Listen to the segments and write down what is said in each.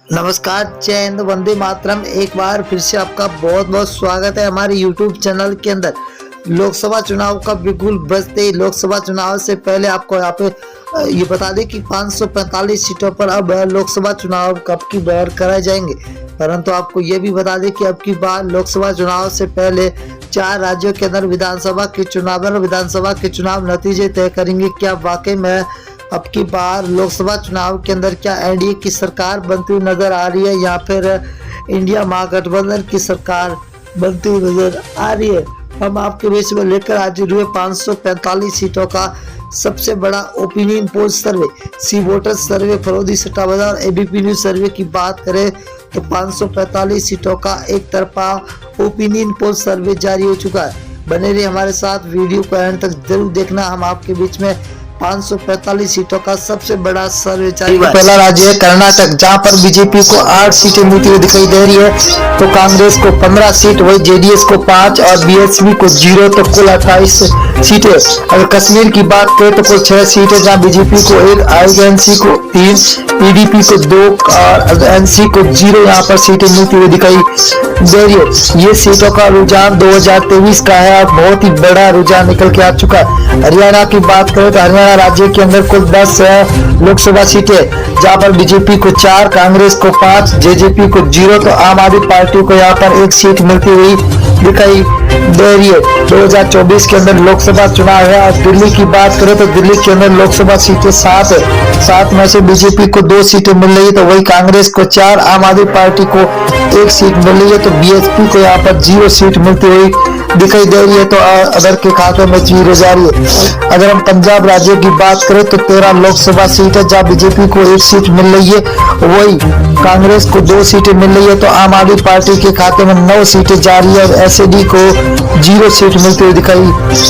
नमस्कार, जय हिंद, वंदे मातरम। एक बार फिर से आपका बहुत बहुत स्वागत है हमारे YouTube चैनल के अंदर। लोकसभा चुनाव का बिल्कुल बजते लोकसभा चुनाव से पहले आपको यहाँ पे ये बता दें कि 545 सीटों पर अब लोकसभा चुनाव कब की बार कराए जाएंगे। परंतु आपको ये भी बता दें कि अब की बार लोकसभा चुनाव से पहले 4 राज्यों के अंदर विधानसभा के चुनाव नतीजे तय करेंगे। क्या वाकई में अब की बार लोकसभा चुनाव के अंदर क्या एनडीए की सरकार बनती हुई नजर आ रही है या फिर इंडिया महागठबंधन की सरकार बनती हुई नजर आ रही है। हम आपके बीच में लेकर हाजिर हुए 545 सीटों का सबसे बड़ा ओपिनियन पोल सर्वे, सी वोटर सर्वे, फरोदी सट्टा बाजार, एबीपी न्यूज सर्वे की बात करें तो 545 सीटों का एक तरफा ओपिनियन पोल सर्वे जारी हो चुका है। बने रहिए हमारे साथ, वीडियो को एंड तक जरूर देखना। हम आपके बीच में 545 सीटों का सबसे बड़ा सर्वे जारी हुआ। पहला राज्य है कर्नाटक, जहां पर बीजेपी को 8 सीटें मिलती हुई दिखाई दे रही है, तो कांग्रेस को 15 सीट, वही जेडीएस को 5 और बीएसपी को 0, तो कुल 28 सीटें। अगर कश्मीर की बात करें तो कुल 6 सीटें, जहां बीजेपी को 1, आईएनसी को 3, पीडीपी को 2 और एनसी को 0 यहाँ पर सीटें मिलती हुई दिखाई दे रही है। ये सीटों का रुझान 2023 का है, बहुत ही बड़ा रुझान निकल के आ चुका है। हरियाणा की बात करें तो हरियाणा राज्य के अंदर कुल 10 लोकसभा सीटें, जहां पर बीजेपी को 4, कांग्रेस को 5, जेजेपी को 0, तो आम आदमी पार्टी को यहाँ पर 1 सीट मिलती हुई दिखाई दे रही है। 2024 के अंदर लोकसभा चुनाव है। और दिल्ली की बात करें तो दिल्ली के अंदर लोकसभा सीटें 7 है, 7 में से बीजेपी को 2 सीटें मिल रही है, तो वही कांग्रेस को 4, आम आदमी पार्टी को 1 सीट मिल रही है, तो बीएसपी को यहाँ पर 0 सीट मिलती हुई दिखाई दे रही है, तो अदर के खाते में 0 जा रही है। अगर हम पंजाब राज्य की बात करें तो 13 लोकसभा सीट है, जहाँ बीजेपी को 1 सीट मिल रही है, वही कांग्रेस को 2 सीटें मिल रही है, तो आम आदमी पार्टी के खाते में 9 सीटें जा रही है और एसएडी को 0 सीट मिलती हुई दिखाई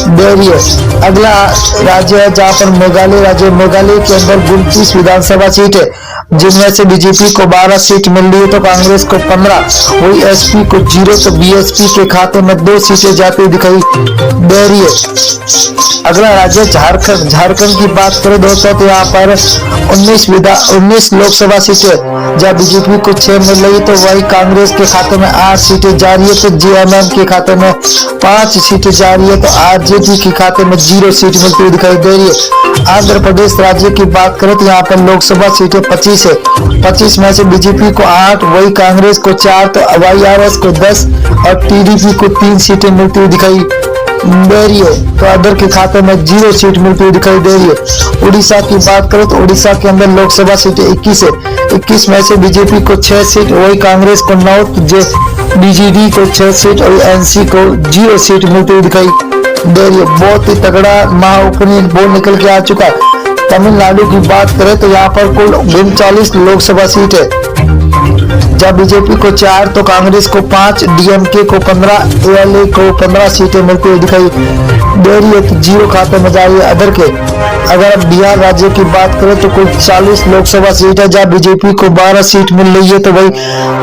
दे रही है। अगला राज्य है जहाँ पर मेघालय राज्य, मेघालय के अंदर 29 विधानसभा सीट है, जिनमें से बीजेपी को 12 सीट मिल रही है, तो कांग्रेस को 15, वही एसपी को 0, तो बीएसपी के खाते में 2 सीटें जाती हुई दिखाई दे रही है। अगला राज्य झारखंड, झारखंड की बात करें दोस्तों तो यहाँ पर 19 लोकसभा सीटें, जहाँ बीजेपी को 6 मिल रही है, तो वही कांग्रेस के खाते में 8 सीटें जा रही है, तो जेएमएम के खाते में 5 सीटें जा रही है, तो आरजेडी के खाते में 0 सीट मिलती हुई दिखाई दे रही है। आंध्र प्रदेश राज्य की बात करें तो यहाँ पर लोकसभा सीटें 25 है, 25 में से बीजेपी को 8, वही कांग्रेस को 4, तो वाईआरएस को 10 और टीडीपी को 3 सीटें मिलती हुई दिखाई दे रही है, तो अदर के खाते में 0 सीट मिलती हुई दिखाई दे रही है। उड़ीसा की बात करें तो उड़ीसा के अंदर लोकसभा सीटें 21 है, 21 में से बीजेपी को 6 सीट, वही कांग्रेस को 9, बीजेडी को 6 सीट और एनसी को 0 सीट मिलती हुई दिखाई दे रही है। बहुत ही तगड़ा महाओपिनियन पोल निकल के आ चुका है। तमिलनाडु की बात करें तो यहाँ पर कुल 39 लोकसभा सीट है, जहाँ बीजेपी को 4, तो कांग्रेस को 5, डीएमके को 15, एएलए को 15 सीटें मिलती हुई दिखाई दे रही है, तो 0 खाते में जा रही है अदर के। अगर अब बिहार राज्य की बात करें तो कुल 40 लोकसभा सीट है, जहाँ बीजेपी को 12 सीट मिल रही है, तो वही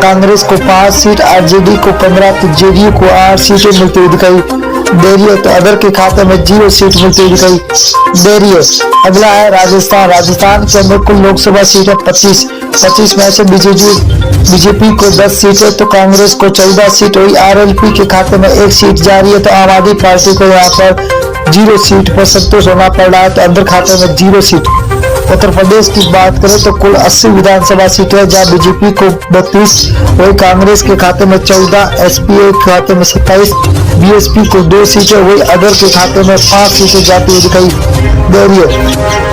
कांग्रेस को 5 सीट, आरजेडी को 15, तो जेडीयू को 8 सीटें मिलती हुई दिखाई दे रही है, तो अदर के खाते में 0 सीट मिलती हुई दिखाई दे रही है। अगला है राजस्थान, राजस्थान के अंदर कुल लोकसभा सीट है 25, 25 में से बीजेपी को 10 सीट है, तो कांग्रेस को 14 सीट, वही आरएलपी के खाते में 1 सीट जा रही है, तो आम आदमी पार्टी को यहाँ पर 0 सीट पर संतोष होना पड़ रहा है, तो अंदर खाते में 0 सीट। उत्तर प्रदेश की बात करें तो कुल 80 विधानसभा सीटें है, जहाँ बीजेपी को 32, वही कांग्रेस के खाते में 14, एसपीए के खाते में 27, बीएसपी को 2 सीटें, वही अदर के खाते में 5 सीटें जाती हुई दिखाई दे रही है।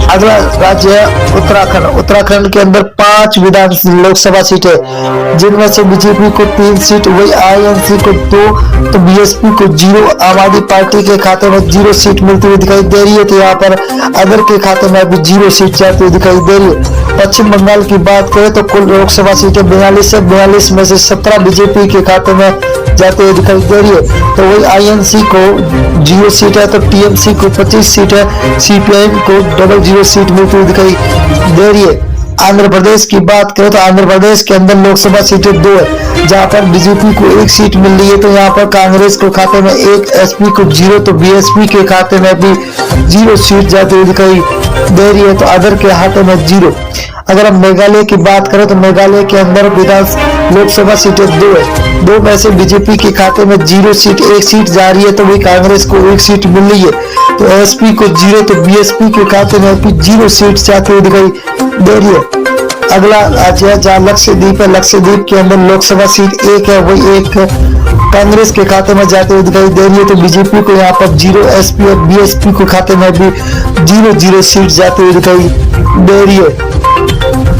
अगला राज्य है उत्तराखंड, उत्तराखंड के अंदर 5 लोकसभा सीटें, जिनमें से बीजेपी को 3 सीट, वही आईएनसी को 2, तो बीएसपी को 0, आम आदमी पार्टी के खाते में 0 सीट मिलती हुई दिखाई दे रही है, तो यहाँ पर अदर के खाते में भी 0 सीट जाती हुई दिखाई दे रही है। पश्चिम बंगाल की बात करें तो कुल लोकसभा सीटें 42 है, 42 में से 17 बीजेपी के खाते में जाते हुए दिखाई दे रही है, तो वही आईएनसी को 0 सीट है, तो टीएमसी को 25 सीट है, सीपीआईएम को 00 सीट मिलती हुई दिखाई दे रही है। आंध्र प्रदेश की बात करें तो आंध्र प्रदेश के अंदर लोकसभा सीटें 2 है, जहां पर बीजेपी को 1 सीट मिल रही है। तो यहाँ पर कांग्रेस को खाते में 1, एसपी को 0, तो बीएसपी के खाते में भी 0 सीट जाती हुई दिखाई दे रही है, तो अदर के हाथों में 0। अगर हम मेघालय की बात करें तो मेघालय के अंदर लोकसभा सीटें 2 है, 2 में से बीजेपपी के खाते में 0 सीट, 1 सीट जा रही है, तो वही कांग्रेस को 1 सीट मिल रही है। तो एसपी को 0, तो बीएसपी के खाते में भी 0 सीट जाती हुई दिखाई दे रही है। अगला राज्य है जहाँ लक्षद्वीप है, लक्षद्वीप के अंदर लोकसभा सीट 1 है, वही 1 कांग्रेस के खाते में जाते हुए दिखाई दे रही है, तो बीजेपी को यहाँ पर 0, एसपी और बीएसपी के खाते में भी 0 सीट जाती हुई दिखाई दे रही है।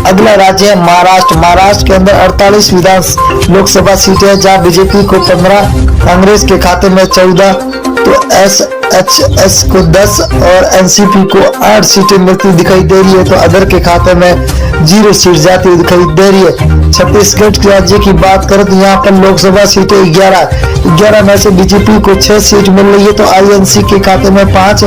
अगला राज्य है महाराष्ट्र, महाराष्ट्र के अंदर 48 लोकसभा सीटें हैं, जहाँ बीजेपी को 15, कांग्रेस के खाते में 14, तो एसएचएस को 10 और एनसीपी को 8 सीटें मिलती दिखाई दे रही है, तो अदर के खाते में 0 सीट जाती हुई दिखाई दे रही है। छत्तीसगढ़ राज्य की बात करें तो यहाँ पर लोकसभा सीटें 11 में से बीजेपी को 6 सीट मिल रही है, तो आईएनसी के खाते में 5,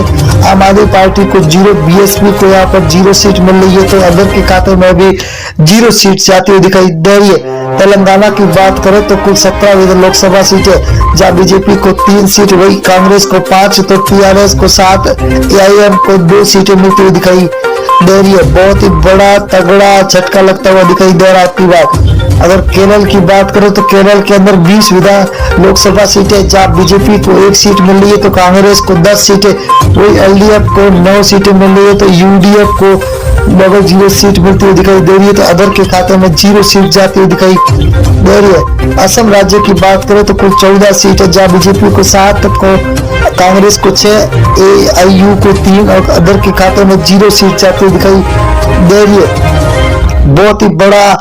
आम आदमी पार्टी को 0, बीएसपी को यहाँ पर 0 सीट मिल रही है, तो अदर के खाते में भी 0 सीट जाती हुई दिखाई दे रही है। तेलंगाना की बात करें तो कुल 17 लोकसभा सीटें, जहाँ बीजेपी को 3 सीट, वही कांग्रेस को 5, तो टीआरएस को 7, एआईएम को 2 सीटें मिलती हुई दिखाई दे रही है। बहुत ही बड़ा तगड़ा झटका लगता हुआ दिखाई दे रहा है आपकी बात। अगर केरल की बात करें तो केरल के अंदर 20 लोकसभा सीटें, जहाँ बीजेपी को 1 सीट मिल रही है, तो कांग्रेस को 10 सीटें, वही एलडीएफ को 9 सीटें मिल रही है, तो यूडीएफ को लगभग 0 सीट मिलती हुई दिखाई दे रही है, तो अदर के खाते में 0 सीट जाती हुई दिखाई दे रही है। असम राज्य की बात करें तो कुल 14 सीट है, जहाँ बीजेपी को 7, को कांग्रेस को 6, एआईयू को 3 और अदर के खाते में 0 सीट जाती हुई दिखाई दे रही है। बहुत ही बड़ा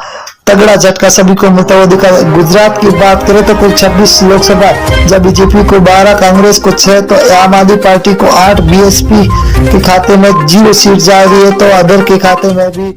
तगड़ा झटका सभी को मिलता हुआ दिखा। गुजरात की बात करें तो कुल 26 लोकसभा, जब बीजेपी को 12, कांग्रेस को 6, तो आम आदमी पार्टी को 8, बीएसपी के खाते में 0 सीट जा रही है, तो अदर के खाते में भी